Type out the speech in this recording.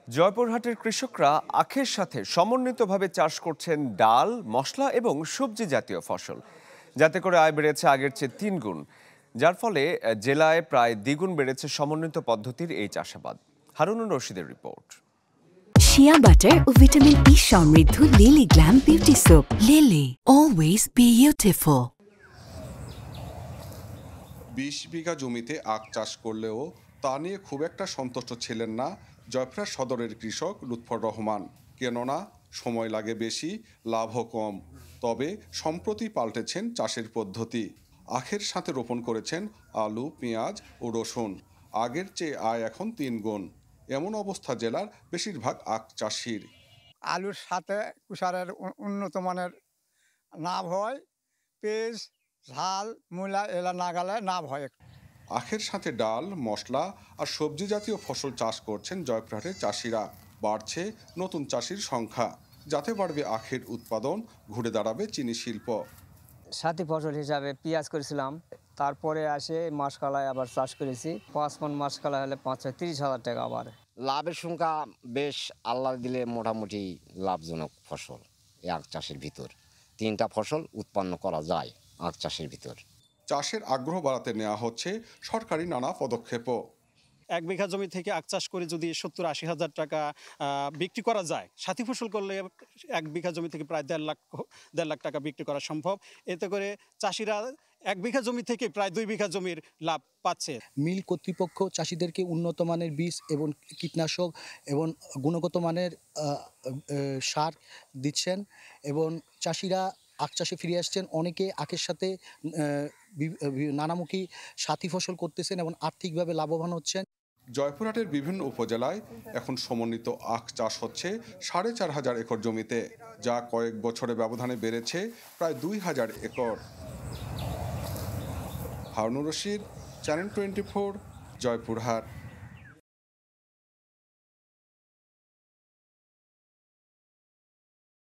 জয়পুরহাটের কৃষকরা আখের সাথে সমন্বিতভাবে চাষ করছেন ডাল, মশলা এবং সবজি জাতীয় ফসল, যাতে করে আয় বেড়েছে আগের চেয়ে 3 গুণ, যার ফলে জেলায় প্রায় দ্বিগুণ বেড়েছে সমন্বিত পদ্ধতির এই চাষাবাদ। হারুনুর রশিদের রিপোর্ট। শিয়া বাটার ও ভিটামিন ই সমৃদ্ধ lily glam beauty soap. Lily, always beautiful. 20 বিঘা জমিতে আখ চাষ করলেও তা নিয়ে খুব একটা সন্তুষ্ট ছিলেন না জয়পুরহাট সদরের কৃষক লুৎফর রহমান। কেননা সময় লাগে বেশি, লাভও কম। তবে সম্প্রতি পাল্টেছেন চাষের পদ্ধতি। আখের সাথে রোপণ করেছেন আলু, পেঁয়াজ ও রসুন। আগের চেয়ে আয় এখন 3 গুণ। এমন অবস্থা জেলার বেশিরভাগ আখ চাষির। আলুর সাথে কুষারের উন্নত মানের লাভ হয়, পেঁয়াজ, ঝাল, মূলা এলা না গেলে লাভ হয়। আখের সাথে ডাল, মশলা আর সবজি জাতীয় ফসল চাষ করছেন জয়পুরহাটের চাষিরা। বাড়ছে নতুন চাষির সংখ্যা। যাতে বাড়বে আখের উৎপাদন, ঘুরে দাঁড়াবে চিনি শিল্প। সাথী ফসল হিসাবে পেঁয়াজ করেছিলাম, তারপরে আসে মাসকলাই আবার চাষ করেছি। 5 মণ মাসকলাই হলে 30,000 টাকা। আবার লাভের সংখ্যা বেশ, আল্লাহ দিলে মোটামুটি লাভজনক ফসল। এই আখ চাষের ভিতর 3টা ফসল উৎপন্ন করা যায় আখ চাষের ভিতর। চাষের আগ্রহ বাড়াতে নেওয়া হচ্ছে সরকারি নানা পদক্ষেপও। 1 বিঘা জমি থেকে আখ চাষ করে যদি 70-80 হাজার টাকা বিক্রি করা যায়, সাথী ফসল করলে 1 বিঘা জমি থেকে প্রায় 1.5 লাখ টাকা বিক্রি করা সম্ভব। এতে করে চাষিরা 1 বিঘা জমি থেকে প্রায় 2 বিঘা জমির লাভ পাচ্ছে। মিল কর্তৃপক্ষ চাষিদেরকে উন্নত মানের বীজ এবং কীটনাশক এবং গুণগত মানের সার দিচ্ছেন এবং চাষিরা আখ চাষে ফিরে আসছেন। অনেকে আখের সাথে নানামুখী সাথী ফসল করতেছেন এবং আর্থিকভাবে লাভবান হচ্ছেন। জয়পুরহাটের বিভিন্ন উপজেলায় এখন সমন্বিত আখ চাষ হচ্ছে 4,500 একর জমিতে, যা কয়েক বছরের ব্যবধানে বেড়েছে প্রায় 2,000 একর। হারুনুর রশিদ, চ্যানেল 24, জয়পুরহাট।